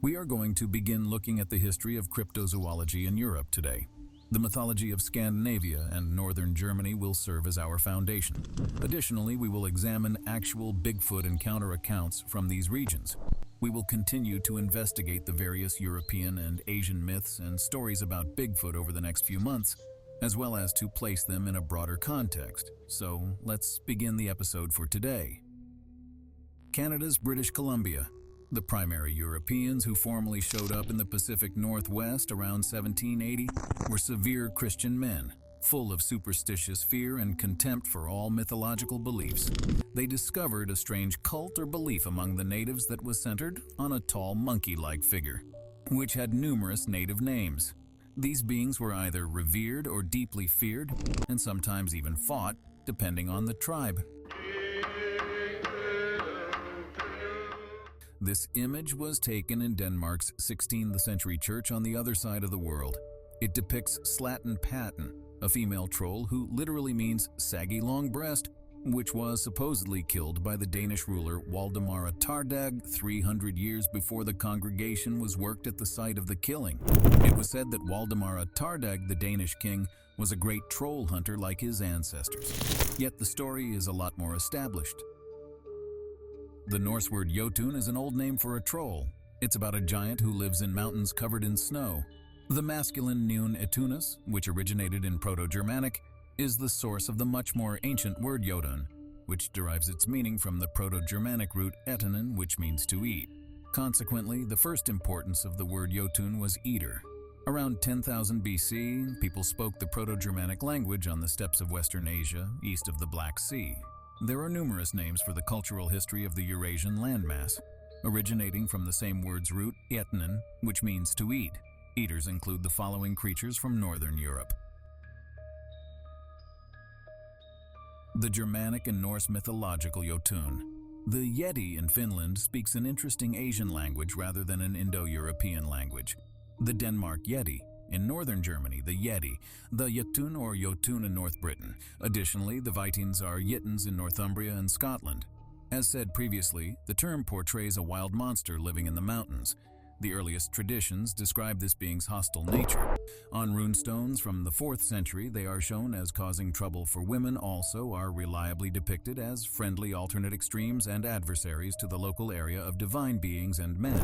We are going to begin looking at the history of cryptozoology in Europe today. The mythology of Scandinavia and Northern Germany will serve as our foundation. Additionally, we will examine actual Bigfoot encounter accounts from these regions. We will continue to investigate the various European and Asian myths and stories about Bigfoot over the next few months, as well as to place them in a broader context. So, let's begin the episode for today. Canada's British Columbia. The primary Europeans who formally showed up in the Pacific Northwest around 1780 were severe Christian men, full of superstitious fear and contempt for all mythological beliefs. They discovered a strange cult or belief among the natives that was centered on a tall monkey-like figure, which had numerous native names. These beings were either revered or deeply feared, and sometimes even fought, depending on the tribe. This image was taken in Denmark's 16th century church on the other side of the world. It depicts Slatton Patton, a female troll who literally means saggy long breast, which was supposedly killed by the Danish ruler Waldemar Atterdag 300 years before the congregation was worked at the site of the killing. It was said that Waldemar Atterdag, the Danish king, was a great troll hunter like his ancestors. Yet the story is a lot more established. The Norse word Jotun is an old name for a troll. It's about a giant who lives in mountains covered in snow. The masculine noun etunus, which originated in Proto-Germanic, is the source of the much more ancient word Jotun, which derives its meaning from the Proto-Germanic root etanen, which means to eat. Consequently, the first importance of the word Jotun was eater. Around 10,000 BC, people spoke the Proto-Germanic language on the steppes of Western Asia, east of the Black Sea. There are numerous names for the cultural history of the Eurasian landmass, originating from the same word's root, etnen, which means to eat. Eaters include the following creatures from Northern Europe. The Germanic and Norse mythological Jotun. The Yeti in Finland speaks an interesting Asian language rather than an Indo-European language. The Denmark Yeti. In northern Germany, the Yeti, the Jotun or Jotun in North Britain. Additionally, the Vikings are Yittens in Northumbria and Scotland. As said previously, the term portrays a wild monster living in the mountains. The earliest traditions describe this being's hostile nature. On runestones from the 4th century, they are shown as causing trouble for women, also are reliably depicted as friendly alternate extremes and adversaries to the local area of divine beings and men.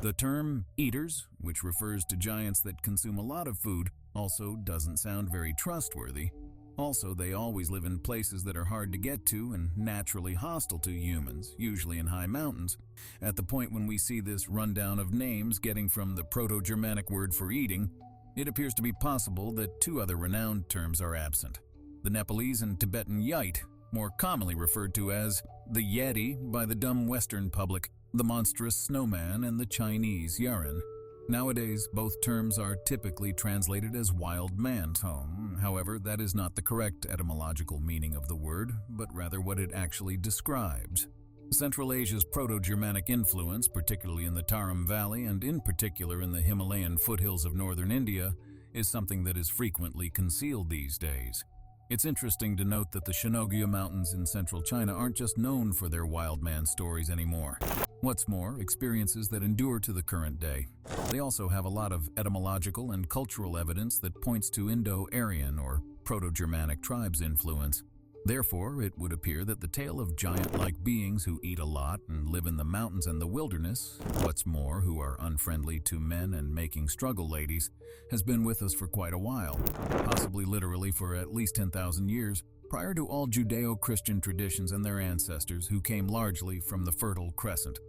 The term eaters, which refers to giants that consume a lot of food, also doesn't sound very trustworthy. Also, they always live in places that are hard to get to and naturally hostile to humans, usually in high mountains. At the point when we see this rundown of names getting from the Proto-Germanic word for eating, it appears to be possible that two other renowned terms are absent. The Nepalese and Tibetan Yite, more commonly referred to as the Yeti by the dumb Western public, the monstrous snowman, and the Chinese Yaren. Nowadays, both terms are typically translated as wild man's home. However, that is not the correct etymological meaning of the word, but rather what it actually describes. Central Asia's Proto-Germanic influence, particularly in the Tarim Valley and in particular in the Himalayan foothills of northern India, is something that is frequently concealed these days. It's interesting to note that the Shanogya Mountains in central China aren't just known for their wild man stories anymore. What's more, experiences that endure to the current day. They also have a lot of etymological and cultural evidence that points to Indo-Aryan or Proto-Germanic tribes' influence. Therefore, it would appear that the tale of giant-like beings who eat a lot and live in the mountains and the wilderness, what's more, who are unfriendly to men and making struggle ladies, has been with us for quite a while, possibly literally for at least 10,000 years, prior to all Judeo-Christian traditions and their ancestors who came largely from the Fertile Crescent.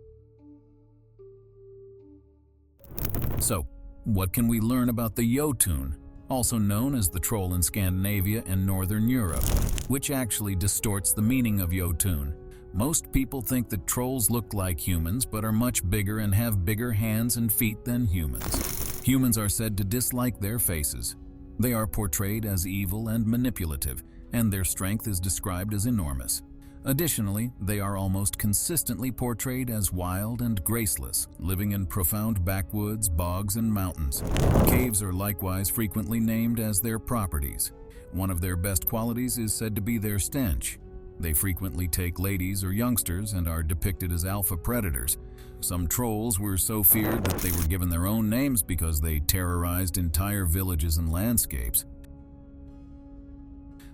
So, what can we learn about the Jotun, also known as the troll in Scandinavia and Northern Europe, which actually distorts the meaning of Jotun? Most people think that trolls look like humans but are much bigger and have bigger hands and feet than humans. Humans are said to dislike their faces. They are portrayed as evil and manipulative, and their strength is described as enormous. Additionally, they are almost consistently portrayed as wild and graceless, living in profound backwoods, bogs, and mountains. Caves are likewise frequently named as their properties. One of their best qualities is said to be their stench. They frequently take ladies or youngsters and are depicted as alpha predators. Some trolls were so feared that they were given their own names because they terrorized entire villages and landscapes.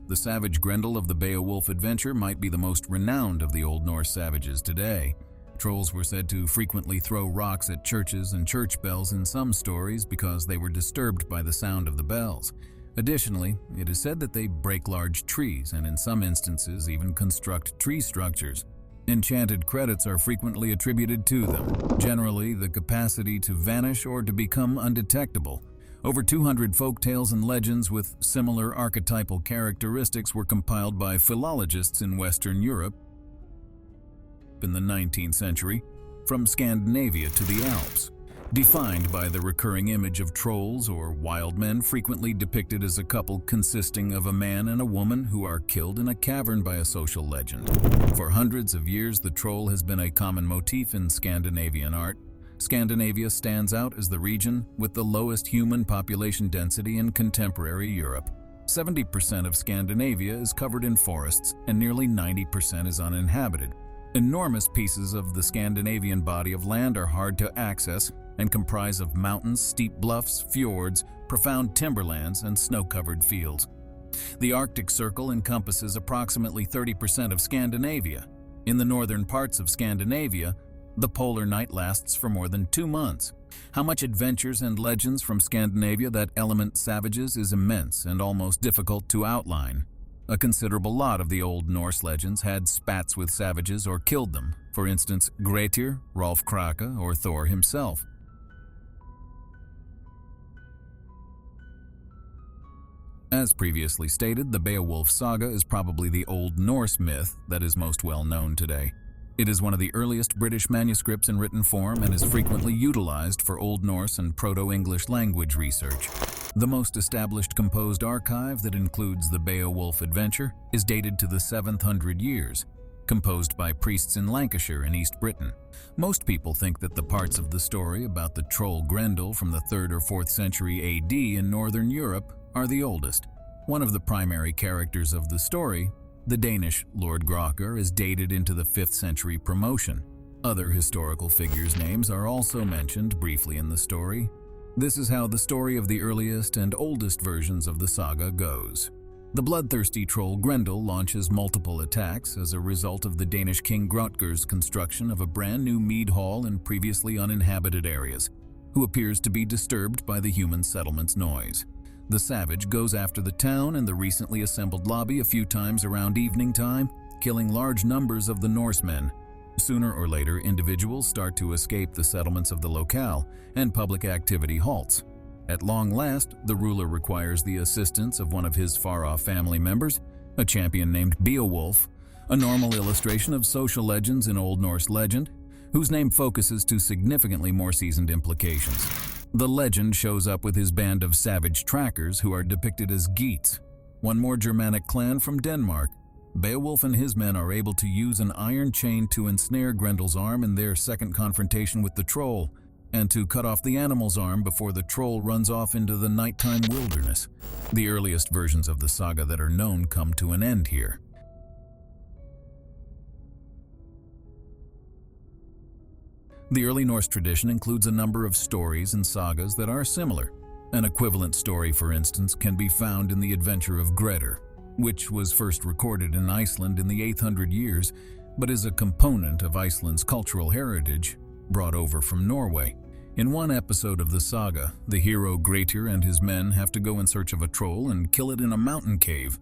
The savage Grendel of the Beowulf adventure might be the most renowned of the Old Norse savages today. Trolls were said to frequently throw rocks at churches and church bells in some stories because they were disturbed by the sound of the bells. Additionally, it is said that they break large trees and in some instances even construct tree structures. Enchanted credits are frequently attributed to them, generally the capacity to vanish or to become undetectable. Over 200 folktales and legends with similar archetypal characteristics were compiled by philologists in Western Europe in the 19th century, from Scandinavia to the Alps, defined by the recurring image of trolls or wild men frequently depicted as a couple consisting of a man and a woman who are killed in a cavern by a social legend. For hundreds of years, the troll has been a common motif in Scandinavian art. Scandinavia stands out as the region with the lowest human population density in contemporary Europe. 70% of Scandinavia is covered in forests and nearly 90% is uninhabited. Enormous pieces of the Scandinavian body of land are hard to access and comprise of mountains, steep bluffs, fjords, profound timberlands, and snow-covered fields. The Arctic Circle encompasses approximately 30% of Scandinavia. In the northern parts of Scandinavia, the polar night lasts for more than 2 months. How much adventures and legends from Scandinavia that element savages is immense and almost difficult to outline. A considerable lot of the Old Norse legends had spats with savages or killed them, for instance Grettir, Rolf Krake, or Thor himself. As previously stated, the Beowulf saga is probably the Old Norse myth that is most well known today. It is one of the earliest British manuscripts in written form and is frequently utilized for Old Norse and Proto-English language research. The most established composed archive that includes the Beowulf adventure is dated to the 700 years, composed by priests in Lancashire in East Britain. Most people think that the parts of the story about the troll Grendel from the 3rd or 4th century AD in Northern Europe are the oldest. One of the primary characters of the story, the Danish Lord Gråker, is dated into the 5th century promotion. Other historical figures' names are also mentioned briefly in the story. This is how the story of the earliest and oldest versions of the saga goes. The bloodthirsty troll Grendel launches multiple attacks as a result of the Danish king Grotger's construction of a brand new mead hall in previously uninhabited areas, who appears to be disturbed by the human settlement's noise. The savage goes after the town and the recently assembled lobby a few times around evening time, killing large numbers of the Norsemen. Sooner or later, individuals start to escape the settlements of the locale, and public activity halts. At long last, the ruler requires the assistance of one of his far-off family members, a champion named Beowulf, a normal illustration of social legends in Old Norse legend, whose name focuses to significantly more seasoned implications. The legend shows up with his band of savage trackers who are depicted as Geats, one more Germanic clan from Denmark. Beowulf and his men are able to use an iron chain to ensnare Grendel's arm in their second confrontation with the troll, and to cut off the animal's arm before the troll runs off into the nighttime wilderness. The earliest versions of the saga that are known come to an end here. The early Norse tradition includes a number of stories and sagas that are similar. An equivalent story, for instance, can be found in the adventure of Grettir, which was first recorded in Iceland in the 800 years, but is a component of Iceland's cultural heritage, brought over from Norway. In one episode of the saga, the hero Grettir and his men have to go in search of a troll and kill it in a mountain cave.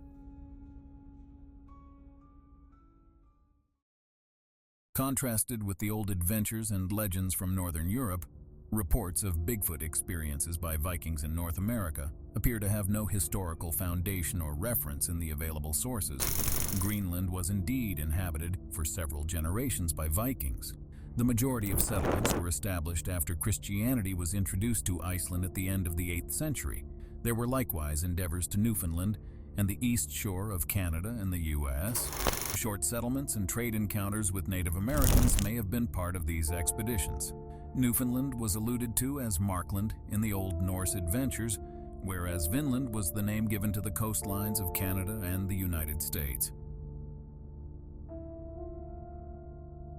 Contrasted with the old adventures and legends from Northern Europe, reports of Bigfoot experiences by Vikings in North America appear to have no historical foundation or reference in the available sources. Greenland was indeed inhabited for several generations by Vikings. The majority of settlements were established after Christianity was introduced to Iceland at the end of the 8th century. There were likewise endeavors to Newfoundland and the east shore of Canada and the U.S. Short settlements and trade encounters with Native Americans may have been part of these expeditions. Newfoundland was alluded to as Markland in the Old Norse adventures, whereas Vinland was the name given to the coastlines of Canada and the United States.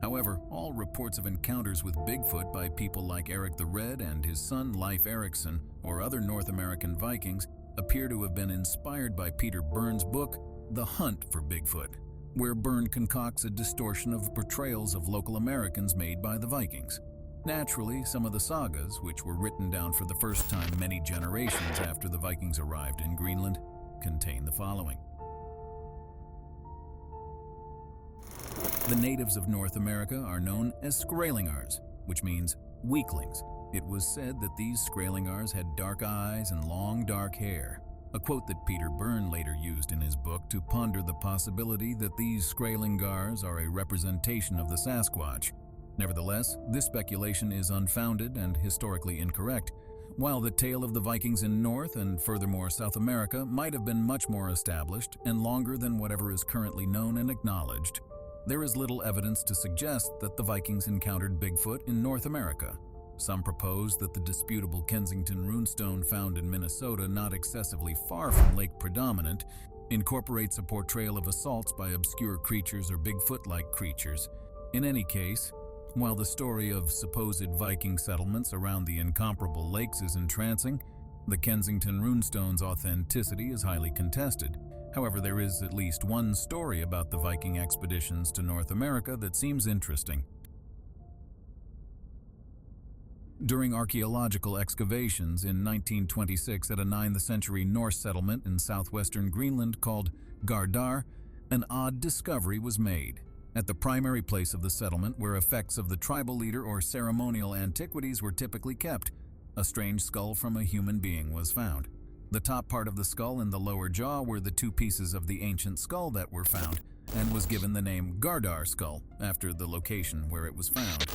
However, all reports of encounters with Bigfoot by people like Eric the Red and his son Leif Erikson or other North American Vikings appear to have been inspired by Peter Byrne's book, The Hunt for Bigfoot, where Byrne concocts a distortion of portrayals of local Americans made by the Vikings. Naturally, some of the sagas, which were written down for the first time many generations after the Vikings arrived in Greenland, contain the following. The natives of North America are known as Skrælingars, which means weaklings. It was said that these Skrælingars had dark eyes and long dark hair, a quote that Peter Byrne later used in his book to ponder the possibility that these Skrælingars are a representation of the Sasquatch. Nevertheless, this speculation is unfounded and historically incorrect. While the tale of the Vikings in North and furthermore South America might have been much more established and longer than whatever is currently known and acknowledged, there is little evidence to suggest that the Vikings encountered Bigfoot in North America. Some propose that the disputable Kensington runestone found in Minnesota, not excessively far from Lake Predominant, incorporates a portrayal of assaults by obscure creatures or Bigfoot-like creatures. In any case, while the story of supposed Viking settlements around the incomparable lakes is entrancing, the Kensington runestone's authenticity is highly contested. However, there is at least one story about the Viking expeditions to North America that seems interesting. During archaeological excavations in 1926 at a 9th century Norse settlement in southwestern Greenland called Gardar, an odd discovery was made. At the primary place of the settlement, where effects of the tribal leader or ceremonial antiquities were typically kept, a strange skull from a human being was found. The top part of the skull and the lower jaw were the two pieces of the ancient skull that were found, and was given the name Gardar Skull after the location where it was found.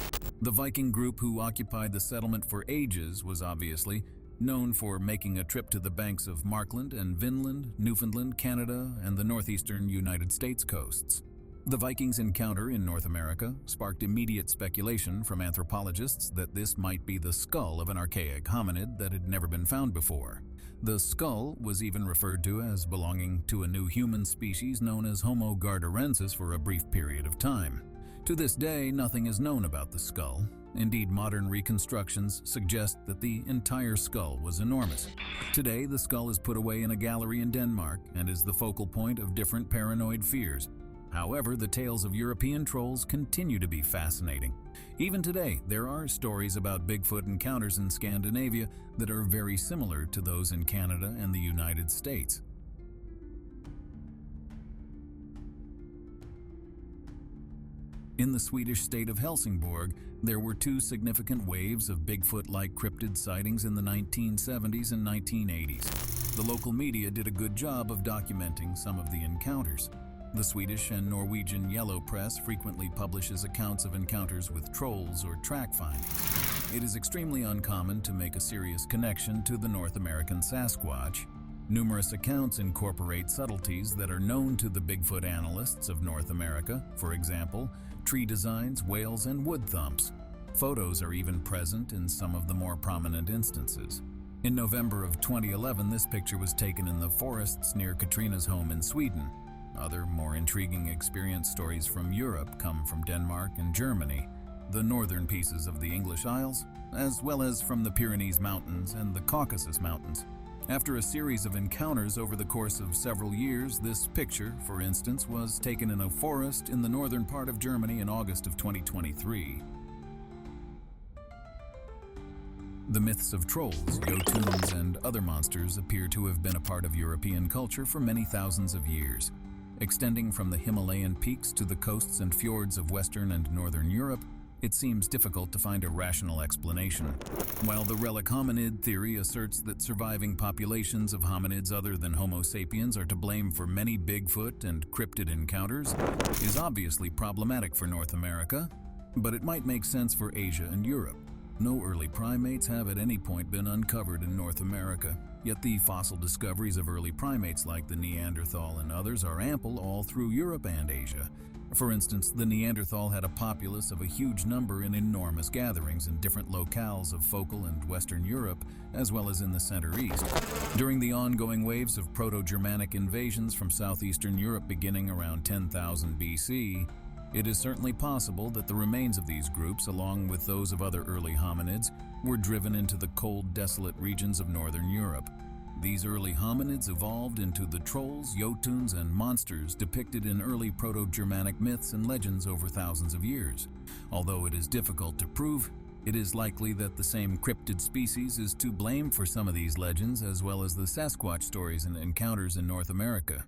The Viking group who occupied the settlement for ages was obviously known for making a trip to the banks of Markland and Vinland, Newfoundland, Canada, and the northeastern United States coasts. The Vikings' encounter in North America sparked immediate speculation from anthropologists that this might be the skull of an archaic hominid that had never been found before. The skull was even referred to as belonging to a new human species known as Homo gardarensis for a brief period of time. To this day, nothing is known about the skull. Indeed, modern reconstructions suggest that the entire skull was enormous. Today, the skull is put away in a gallery in Denmark and is the focal point of different paranoid fears. However, the tales of European trolls continue to be fascinating. Even today, there are stories about Bigfoot encounters in Scandinavia that are very similar to those in Canada and the United States. In the Swedish state of Helsingborg, there were two significant waves of Bigfoot-like cryptid sightings in the 1970s and 1980s. The local media did a good job of documenting some of the encounters. The Swedish and Norwegian Yellow Press frequently publishes accounts of encounters with trolls or track findings. It is extremely uncommon to make a serious connection to the North American Sasquatch. Numerous accounts incorporate subtleties that are known to the Bigfoot analysts of North America, for example, tree designs, whales, and wood thumps. Photos are even present in some of the more prominent instances. In November of 2011, this picture was taken in the forests near Katrina's home in Sweden. Other, more intriguing experience stories from Europe come from Denmark and Germany, the northern pieces of the English Isles, as well as from the Pyrenees Mountains and the Caucasus Mountains. After a series of encounters over the course of several years, this picture, for instance, was taken in a forest in the northern part of Germany in August of 2023. The myths of trolls, Jotuns, and other monsters appear to have been a part of European culture for many thousands of years. Extending from the Himalayan peaks to the coasts and fjords of Western and Northern Europe, it seems difficult to find a rational explanation. While the relic hominid theory asserts that surviving populations of hominids other than Homo sapiens are to blame for many Bigfoot and cryptid encounters, is obviously problematic for North America, but it might make sense for Asia and Europe. No early primates have at any point been uncovered in North America, yet the fossil discoveries of early primates like the Neanderthal and others are ample all through Europe and Asia. For instance, the Neanderthal had a populace of a huge number in enormous gatherings in different locales of focal and Western Europe, as well as in the Center East. During the ongoing waves of Proto-Germanic invasions from southeastern Europe beginning around 10,000 BC, It is certainly possible that the remains of these groups, along with those of other early hominids, were driven into the cold, desolate regions of northern Europe. These early hominids evolved into the trolls, Jotuns, and monsters depicted in early Proto-Germanic myths and legends over thousands of years. Although it is difficult to prove, it is likely that the same cryptid species is to blame for some of these legends, as well as the Sasquatch stories and encounters in North America.